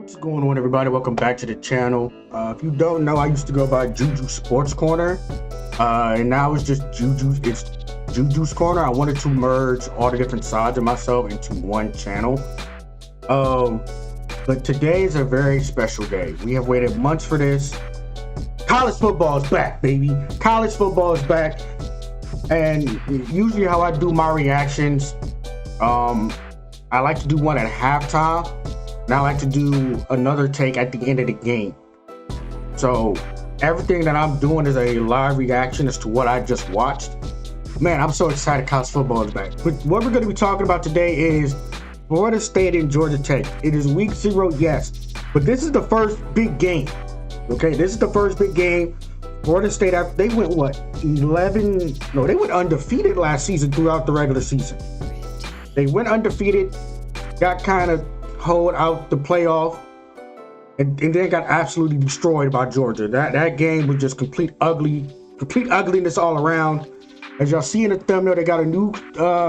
What's going on, everybody? Welcome back to the channel. If you don't know, I used to go by Juju Sports Corner, and now it's just Juju's Corner. I wanted to merge all the different sides of myself into one channel. But today is a very special day. We have waited months for this. College football is back, baby. College football is back. And usually how I do my reactions, I like to do one at halftime. And I like to do another take at the end of the game. So everything that I'm doing is a live reaction as to what I just watched. Man, I'm so excited college football is back. But what we're going to be talking about today is Florida State and Georgia Tech. It is week 0, yes. But this is the first big game. Okay, this is the first big game. Florida State, they went what? 11? No, they went undefeated last season throughout the regular season. They went undefeated, got kind of hold out the playoff, and then got absolutely destroyed by Georgia. That game was just complete ugliness all around. As y'all see in the thumbnail, they got a new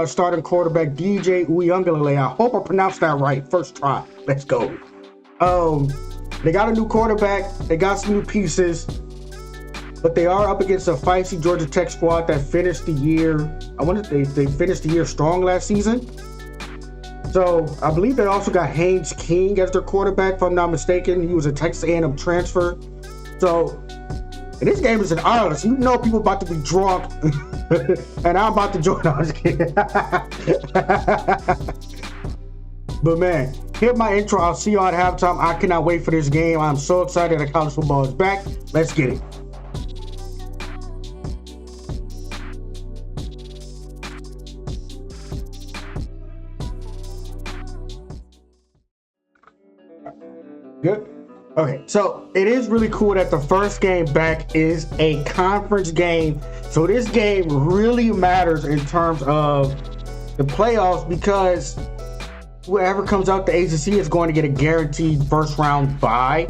starting quarterback, DJ Uyunglele. I hope I pronounced that right. First try. Let's go. They got a new quarterback. They got some new pieces, but they are up against a feisty Georgia Tech squad that finished the year. They finished the year strong last season. So I believe they also got HAYNES as their quarterback, if I'm not mistaken. He was a Texas A&M transfer. So, and this game is in Ireland, so you know people about to be drunk, and I'm about to join. I was kidding. But man, hit my intro. I'll see you at halftime. I cannot wait for this game. I'm so excited that college football is back. Let's get it. Good. Okay, so it is really cool that the first game back is a conference game. So this game really matters in terms of the playoffs, because whoever comes out the ACC is going to get a guaranteed first round bye,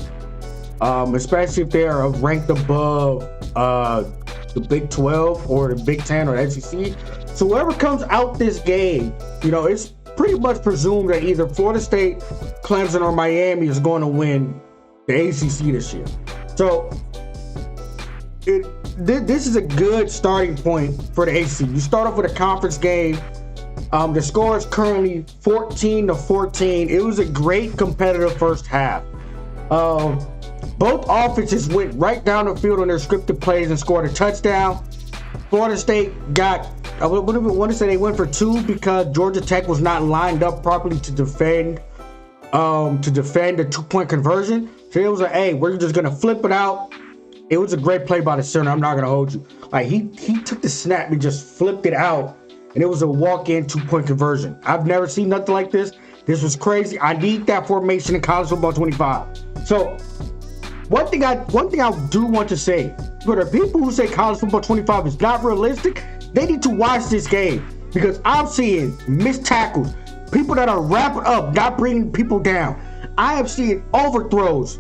especially if they're ranked above the Big 12 or the Big 10 or the SEC. So whoever comes out this game, you know, it's pretty much presumed that either Florida State, Clemson, or Miami is going to win the ACC this year. So this is a good starting point for the ACC. You start off with a conference game. The score is currently 14-14. It was a great competitive first half. Both offenses went right down the field on their scripted plays and scored a touchdown. Florida State got, I want to say they went for 2 because Georgia Tech was not lined up properly to defend the 2-point conversion. So it was a, hey, we're just gonna flip it out. It was a great play by the center. I'm not gonna hold you. Like he took the snap and just flipped it out, and it was a walk-in 2-point conversion. I've never seen nothing like this. This was crazy. I need that formation in college football 25. So one thing I do want to say, for the people who say college football 25 is not realistic, they need to watch this game, because I'm seeing missed tackles, people that are wrapping up, not bringing people down. I am seeing overthrows,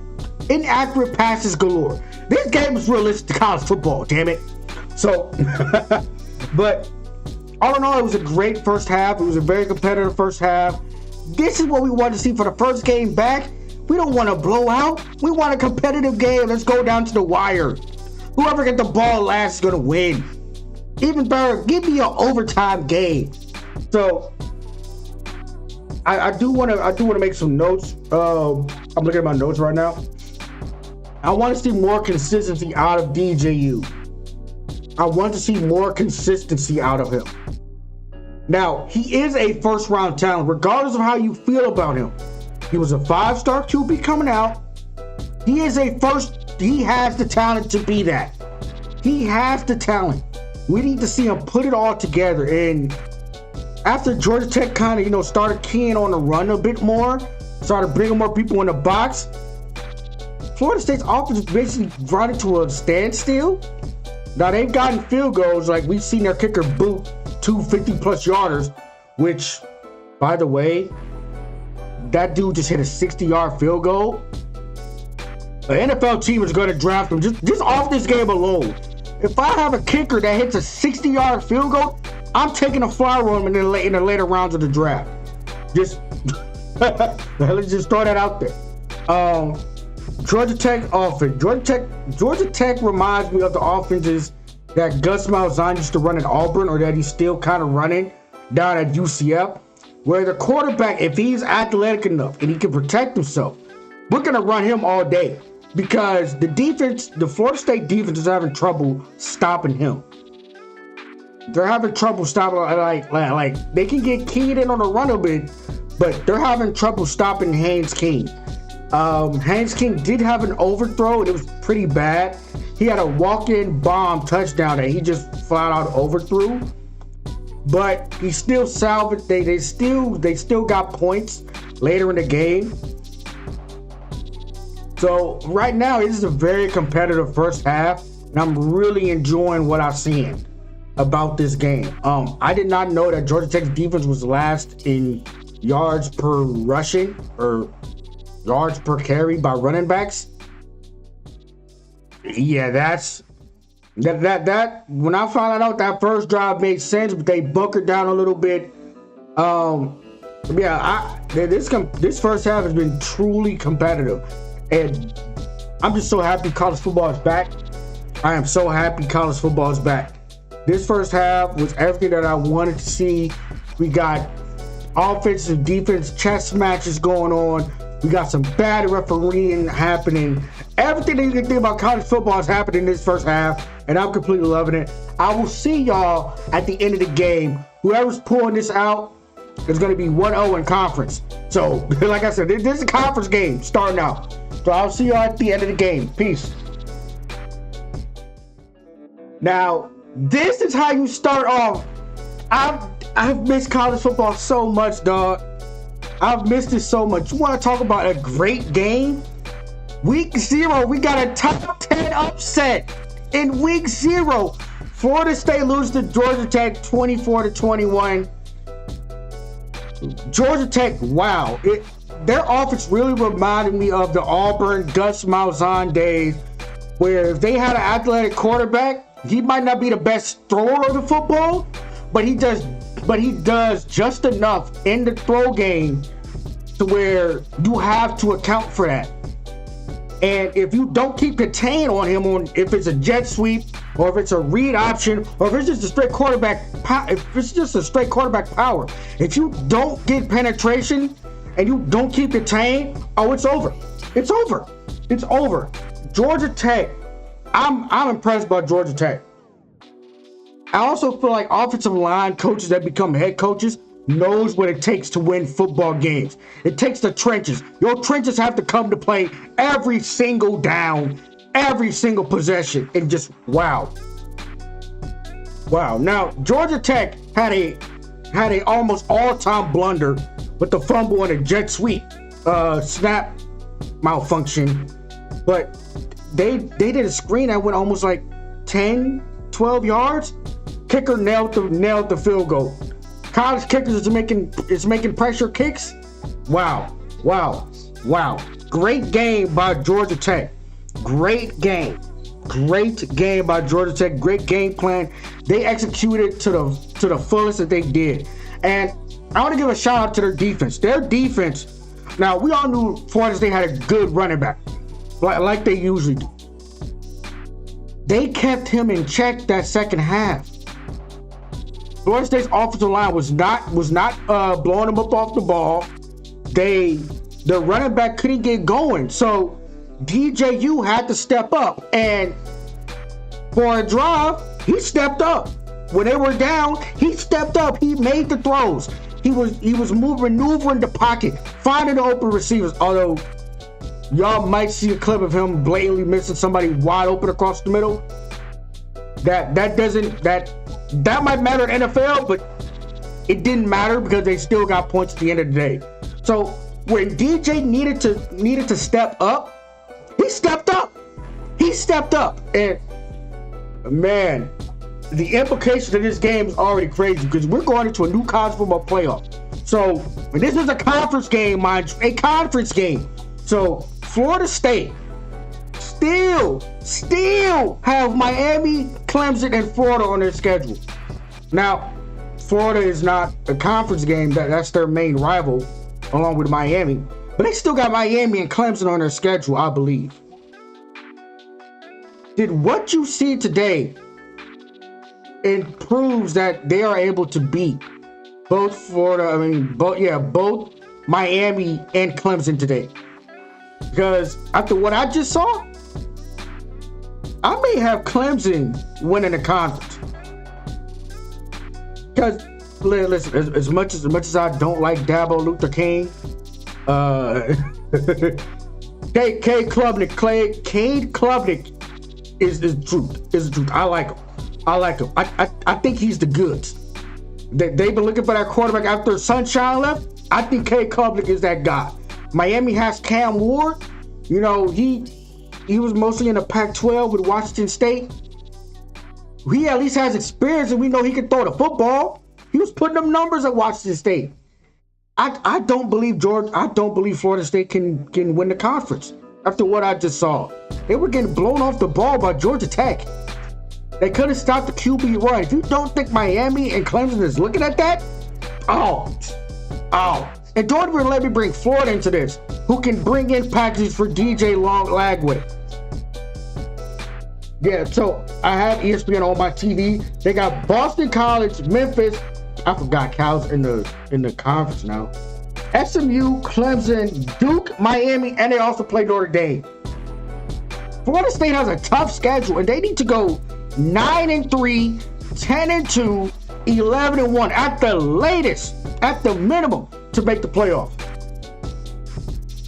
inaccurate passes galore. This game is realistic college football, damn it. So, but all in all, it was a great first half. It was a very competitive first half. This is what we want to see for the first game back. We don't want a blowout. We want a competitive game. Let's go down to the wire. Whoever gets the ball last is gonna win. Even better, give me an overtime game. So I do want to make some notes. I'm looking at my notes right now. I want to see more consistency out of DJU. I want to see more consistency out of him. Now, he is a first round talent, regardless of how you feel about him. He was a 5-star QB coming out. He has the talent to be that. He has the talent. We need to see him put it all together. And after Georgia Tech kind of, started keying on the run a bit more, started bringing more people in the box, Florida State's offense basically brought it to a standstill. Now, they've gotten field goals, like we've seen their kicker boot 250-plus yarders, which, by the way, that dude just hit a 60-yard field goal. The NFL team is going to draft him just off this game alone. If I have a kicker that hits a 60-yard field goal, I'm taking a flyer on him in the later rounds of the draft. Let's just throw that out there. Um, Georgia Tech offense. Georgia Tech reminds me of the offenses that Gus Malzahn used to run at Auburn, or that he's still kind of running down at UCF, where the quarterback, if he's athletic enough and he can protect himself, we're going to run him all day, because the defense, the Florida State defense, is having trouble stopping him. They're having trouble stopping, like they can get keyed in on the run a bit, but they're having trouble stopping Haynes King. Haynes King did have an overthrow, and it was pretty bad. He had a walk-in bomb touchdown that he just flat out overthrew, but he still salvaged. They still got points later in the game. So right now, it is a very competitive first half, and I'm really enjoying what I've seen about this game. I did not know that Georgia Tech's defense was last in yards per rushing, or yards per carry by running backs. Yeah, that when I found out that first drive made sense, but they bunkered down a little bit. This first half has been truly competitive, and I'm just so happy college football is back. I am so happy college football is back. This first half was everything that I wanted to see. We got offensive defense chess matches going on. We got some bad refereeing happening. Everything that you can think about college football is happening in this first half, and I'm completely loving it. I will see y'all at the end of the game. Whoever's pulling this out is going to be 1-0 in conference. So, like I said, this is a conference game starting out. So I'll see y'all at the end of the game. Peace. Now, this is how you start off. I've missed college football so much, dog. I've missed it so much. You want to talk about a great game? Week 0, we got a top 10 upset. In week 0, Florida State loses to Georgia Tech 24-21. Georgia Tech, wow. Their offense really reminded me of the Auburn Gus Malzahn days, where if they had an athletic quarterback, he might not be the best thrower of the football, but he does just enough in the throw game to where you have to account for that. And if you don't keep contained on him, if it's a jet sweep, or if it's a read option, or if it's just a straight quarterback, power, if you don't get penetration and you don't keep contained, oh, it's over. It's over. It's over. Georgia Tech. I'm impressed by Georgia Tech. I also feel like offensive line coaches that become head coaches knows what it takes to win football games. It takes the trenches. Your trenches have to come to play every single down, every single possession, and just wow. Wow. Now, Georgia Tech had a almost all-time blunder with the fumble and a jet sweep snap malfunction, but they did a screen that went almost like 10, 12 yards. Kicker nailed the field goal. College kickers is making pressure kicks. Wow. Great game by Georgia Tech. Great game by Georgia Tech. Great game plan. They executed to the fullest that they did. And I want to give a shout out to their defense. Their defense. Now, we all knew Florida State had a good running back, like they usually do. They kept him in check that second half. Florida State's offensive line was not blowing them up off the ball. The running back couldn't get going, so DJU had to step up. And for a drive, he stepped up. When they were down, he stepped up. He made the throws. He was maneuvering the pocket, finding the open receivers. Although y'all might see a clip of him blatantly missing somebody wide open across the middle. That might matter in NFL, but it didn't matter because they still got points at the end of the day. So when DJ needed to step up, he stepped up. And man, the implications of this game is already crazy because we're going into a new college football playoff. So this is a conference game, mind you, a conference game. So Florida State still have Miami, Clemson, and Florida on their schedule. Now, Florida is not a conference game. That's their main rival, along with Miami. But they still got Miami and Clemson on their schedule, I believe. Did what you see today, it proves that they are able to beat both Florida, both Miami and Clemson today. Because after what I just saw, I may have Clemson winning the conference. Because listen, as much as I don't like Dabo Luther King, Cade Klubnik is the truth. Is the truth. I like him. I think he's the goods. They've been looking for that quarterback after Sunshine left. I think Cade Klubnik is that guy. Miami has Cam Ward. You know, he was mostly in the Pac-12 with Washington State. He at least has experience, and we know he can throw the football. He was putting up numbers at Washington State. I don't believe Florida State can win the conference after what I just saw. They were getting blown off the ball by Georgia Tech. They couldn't stop the QB run. If you don't think Miami and Clemson is looking at that, and don't even let me bring Florida into this, who can bring in packages for DJ Lagway. Yeah, so I have ESPN on my TV. They got Boston College, Memphis. I forgot Cal's in the conference now. SMU, Clemson, Duke, Miami, and they also play Notre Dame. Florida State has a tough schedule, and they need to go 9-3, 10-2, 11-1 at the latest, at the minimum, to make the playoff.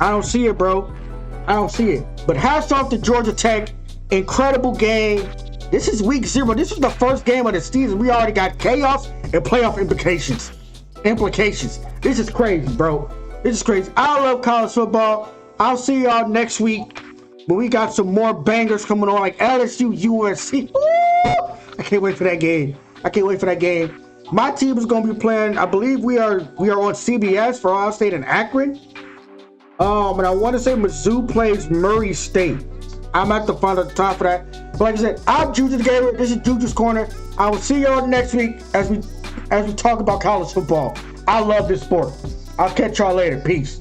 I don't see it, bro. I don't see it. But hats off to Georgia Tech. Incredible game. This is week 0. This is the first game of the season. We already got chaos and playoff implications. This is crazy, bro. This is crazy. I love college football. I'll see y'all next week. But we got some more bangers coming on, like LSU, USC. Woo! I can't wait for that game. My team is going to be playing. I believe we are on CBS for Ohio State and Akron. And I want to say Mizzou plays Murray State. I'm at the final time for that. But like I said, I'm Juju the Gator. This is Juju's Corner. I will see y'all next week as we talk about college football. I love this sport. I'll catch y'all later. Peace.